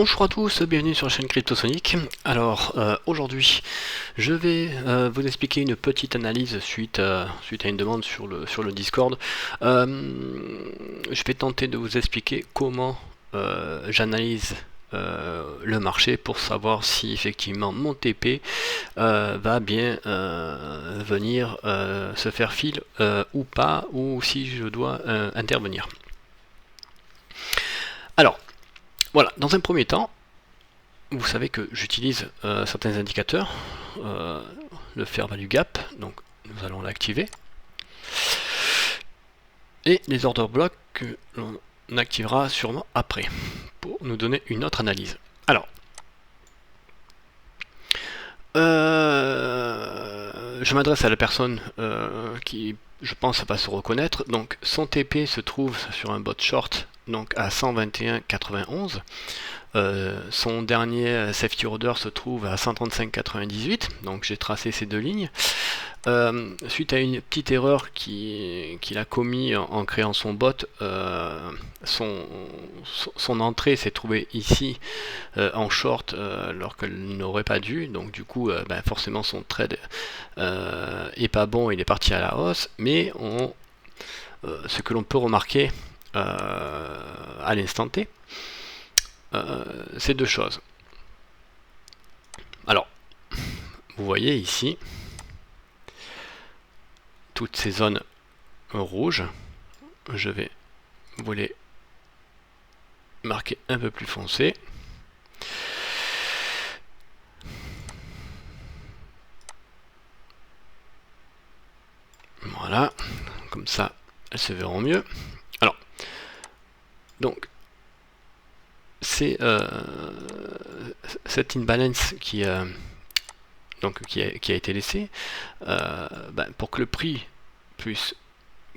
Bonjour à tous, bienvenue sur la chaîne Cryptosonic. Alors aujourd'hui je vais vous expliquer une petite analyse suite à une demande sur le Discord. Je vais tenter de vous expliquer comment j'analyse le marché pour savoir si effectivement mon TP va bien venir se faire fil ou pas, ou si je dois intervenir. Alors voilà, dans un premier temps, vous savez que j'utilise certains indicateurs, le Fair Value Gap, donc nous allons l'activer, et les order blocks que l'on activera sûrement après, pour nous donner une autre analyse. Alors, je m'adresse à la personne qui, je pense, va se reconnaître. Donc, son TP se trouve sur un bot short, donc à 121,91. Son dernier safety order se trouve à 135,98, donc j'ai tracé ces deux lignes. Suite à une petite erreur qu'il a commis en créant son bot, son entrée s'est trouvée ici en short alors qu'elle n'aurait pas dû, donc du coup forcément son trade est pas bon, il est parti à la hausse, mais ce que l'on peut remarquer à l'instant T, c'est deux choses. Alors, vous voyez ici toutes ces zones rouges. Je vais vous les marquer un peu plus foncé. Voilà, comme ça, elles se verront mieux. Alors, donc, c'est cette imbalance qui a été laissée pour que le prix puisse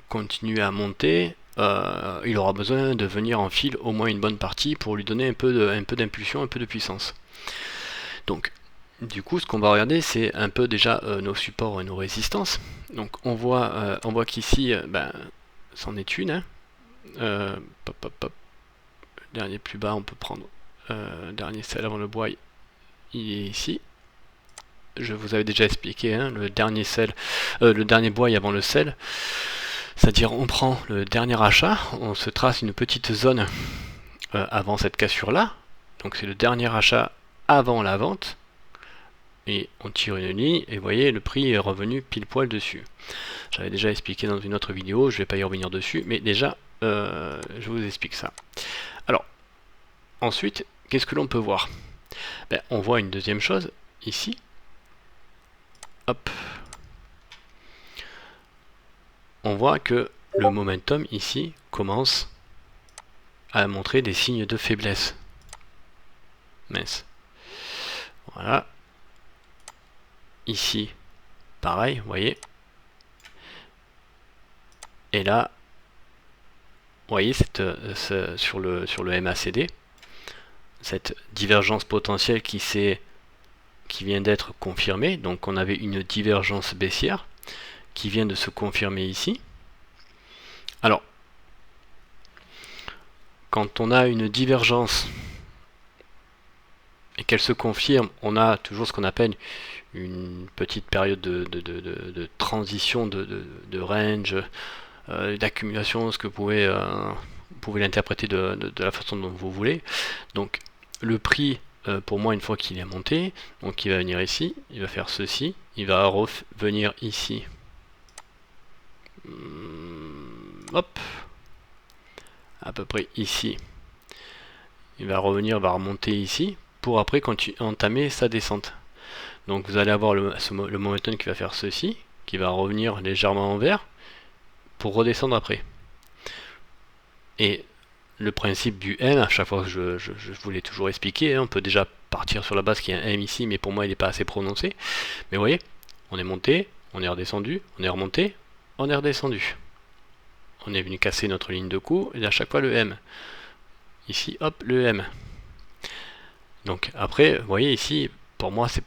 continuer à monter. Il aura besoin de venir en fil au moins une bonne partie pour lui donner un peu d'impulsion, un peu de puissance. Donc, du coup, ce qu'on va regarder, c'est un peu déjà nos supports et nos résistances. Donc, on voit qu'ici, c'en est une. Dernier plus bas, on peut prendre dernier sell avant le buy, il est ici. Je vous avais déjà expliqué le dernier sell, le dernier buy avant le sell, c'est-à-dire on prend le dernier achat, on se trace une petite zone avant cette cassure là, donc c'est le dernier achat avant la vente, et on tire une ligne et vous voyez le prix est revenu pile poil dessus. J'avais déjà expliqué dans une autre vidéo, je ne vais pas y revenir dessus, mais déjà je vous explique ça. Alors ensuite, qu'est-ce que l'on peut voir? On voit une deuxième chose ici. Hop. On voit que le momentum ici commence à montrer des signes de faiblesse. Mince. Voilà. Ici, pareil, vous voyez. Et là, vous voyez sur le MACD, cette divergence potentielle qui vient d'être confirmée. Donc on avait une divergence baissière qui vient de se confirmer ici. Alors, quand on a une divergence et qu'elle se confirme, on a toujours ce qu'on appelle une petite période de transition, de range, d'accumulation, ce que vous pouvez l'interpréter de la façon dont vous voulez. Donc le prix, pour moi, une fois qu'il est monté, donc il va venir ici, il va faire ceci, il va revenir ici, hop, à peu près ici, il va revenir, va remonter ici, pour après entamer sa descente. Donc vous allez avoir le momentum qui va faire ceci, qui va revenir légèrement en vert, pour redescendre après. Et le principe du M, à chaque fois que je vous l'ai toujours expliqué, on peut déjà partir sur la base qu'il y a un M ici, mais pour moi il n'est pas assez prononcé. Mais vous voyez, on est monté, on est redescendu, on est remonté, on est redescendu. On est venu casser notre ligne de coup, et à chaque fois le M. Ici, hop, le M. Donc après, vous voyez ici, pour moi c'est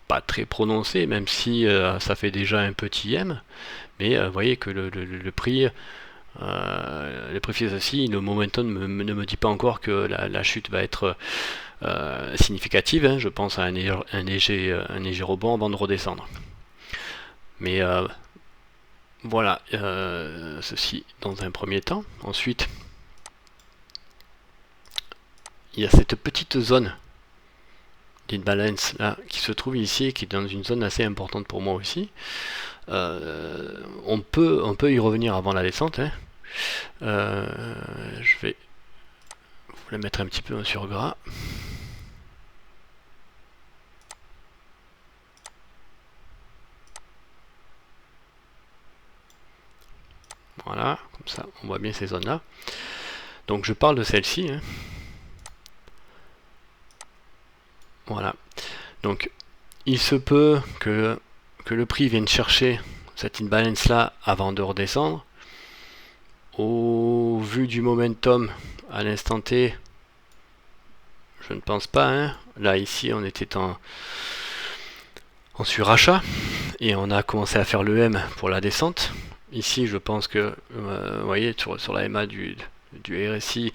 pas très prononcé, même si ça fait déjà un petit M, mais vous voyez que le prix Les préfixe aussi, le momentum ne me dit pas encore que la chute va être significative, hein. Je pense à un léger rebond avant de redescendre. Mais voilà, ceci dans un premier temps. Ensuite, il y a cette petite zone d'imbalance là qui se trouve ici, qui est dans une zone assez importante pour moi aussi. On peut y revenir avant la descente, hein. Je vais vous la mettre un petit peu sur gras. Voilà, comme ça on voit bien ces zones là. Donc je parle de celle-ci, hein. Voilà. Donc il se peut que le prix vienne chercher cette imbalance là avant de redescendre. Au vu du momentum à l'instant T, je ne pense pas, hein. Là ici on était en surachat et on a commencé à faire le M pour la descente. Ici je pense que vous voyez sur la MA du RSI,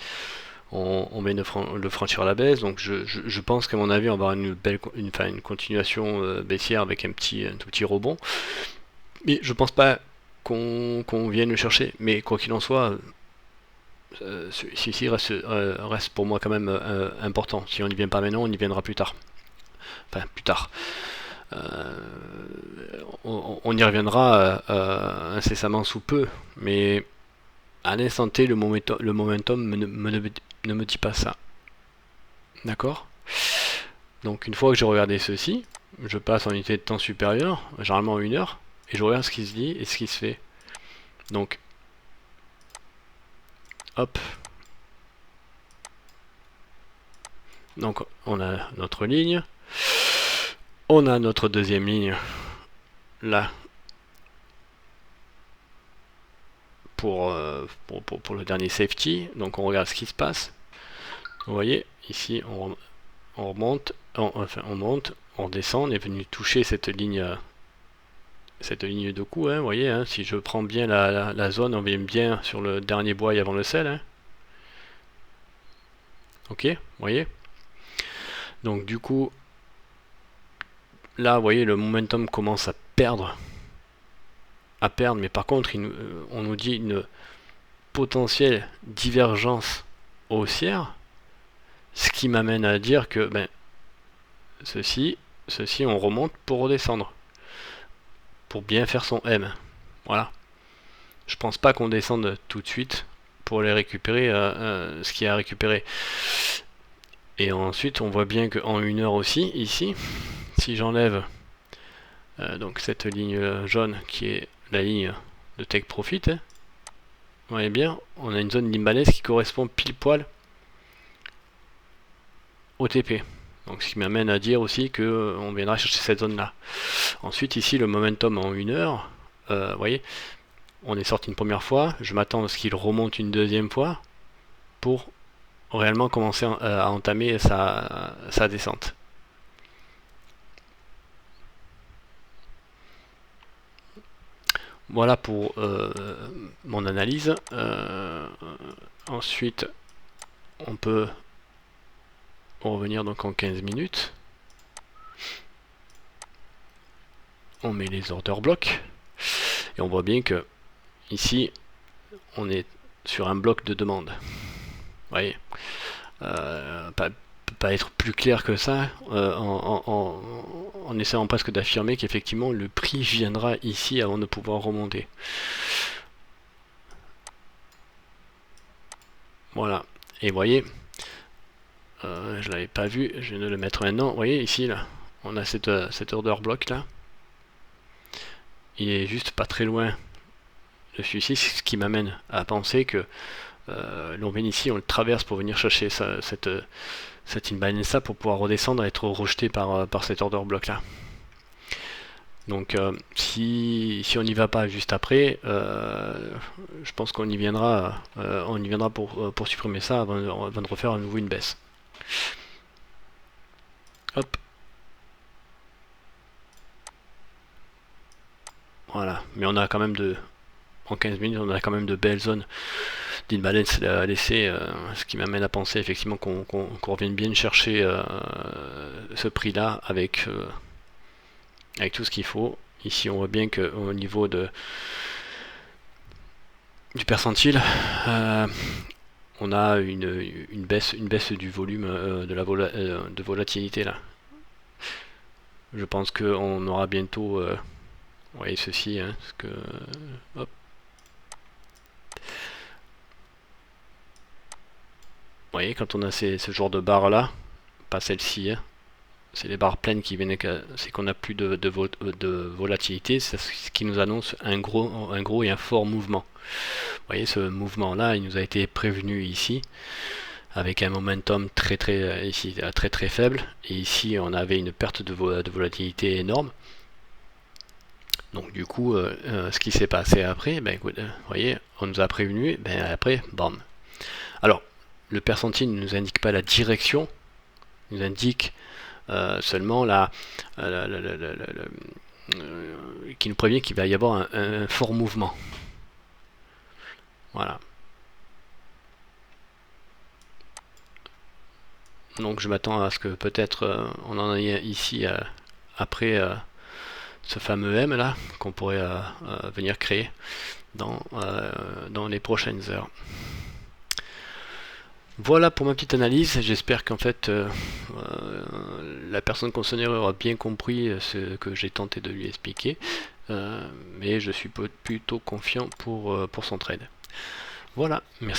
on vient de le franchir à la baisse, donc je pense qu'à mon avis on va avoir une continuation baissière avec un tout petit rebond, mais je pense pas qu'on vienne le chercher. Mais quoi qu'il en soit, celui-ci reste pour moi quand même important. Si on n'y vient pas maintenant, on y viendra plus tard. Enfin, plus tard. On y reviendra incessamment sous peu, mais à l'instant T, le momentum ne me dit pas ça. D'accord? Donc une fois que j'ai regardé ceci, je passe en unité de temps supérieure, généralement 1 heure, et je regarde ce qui se dit et ce qui se fait. Donc, hop. Donc on a notre ligne. On a notre deuxième ligne là pour le dernier safety. Donc on regarde ce qui se passe. Vous voyez, ici on remonte, on monte, on descend, on est venu toucher cette ligne de coup, hein, vous voyez, hein, si je prends bien la zone, on vient bien sur le dernier bois avant le sel, hein. Ok, vous voyez. Donc du coup, là, vous voyez, le momentum commence à perdre, mais par contre, on nous dit une potentielle divergence haussière, ce qui m'amène à dire que ben, ceci, on remonte pour redescendre, pour bien faire son M. Voilà. Je pense pas qu'on descende tout de suite pour aller récupérer ce qu'il y a à récupérer. Et ensuite, on voit bien qu'en 1 heure aussi, ici, si j'enlève donc cette ligne jaune qui est la ligne de take profit, hein, vous voyez bien, on a une zone d'imbalance qui correspond pile poil au TP. Donc ce qui m'amène à dire aussi que on viendra chercher cette zone là. Ensuite ici le momentum en 1 heure, vous voyez, on est sorti une première fois, je m'attends à ce qu'il remonte une deuxième fois pour réellement commencer à entamer sa descente. Voilà pour mon analyse. Ensuite, on peut revenir donc en 15 minutes. On met les order blocks. Et on voit bien que ici, on est sur un bloc de demande. Vous voyez, pas être plus clair que ça, en essayant presque d'affirmer qu'effectivement le prix viendra ici avant de pouvoir remonter. Voilà. Et vous voyez, je l'avais pas vu, je viens de le mettre maintenant. Vous voyez ici, là, on a cet order block là. Il est juste pas très loin de celui-ci, ce qui m'amène à penser que l'on vient ici, on le traverse pour venir chercher cette imbalance pour pouvoir redescendre et être rejeté par cet order block là. Donc si on n'y va pas juste après, je pense qu'on y viendra, pour supprimer ça avant de refaire à nouveau une baisse. Hop. Voilà, mais on a quand même en 15 minutes, on a quand même de belles zones d'imbalance à laisser, ce qui m'amène à penser effectivement qu'on revienne bien chercher ce prix-là avec tout ce qu'il faut. Ici, on voit bien qu'au niveau du percentile, on a une baisse du volume de volatilité là. Je pense qu'on aura bientôt, vous voyez ceci, hein, parce que, hop. Vous voyez, quand on a ce genre de barres là, pas celle-ci, hein, c'est les barres pleines qui viennent, c'est qu'on n'a plus de volatilité, c'est ce qui nous annonce un gros et un fort mouvement. Vous voyez, ce mouvement là, il nous a été prévenu ici, avec un momentum très faible, et ici on avait une perte de volatilité énorme. Donc du coup, ce qui s'est passé après, ben écoute, vous voyez, on nous a prévenu, ben après, bam. Alors, le percentile ne nous indique pas la direction, il nous indique seulement qui nous prévient qu'il va y avoir un fort mouvement. Voilà. Donc je m'attends à ce que peut-être on en ait ici après ce fameux M là qu'on pourrait venir créer dans les prochaines heures. Voilà pour ma petite analyse. J'espère qu'en fait la personne concernée aura bien compris ce que j'ai tenté de lui expliquer, mais je suis plutôt confiant pour son trade. Voilà, merci.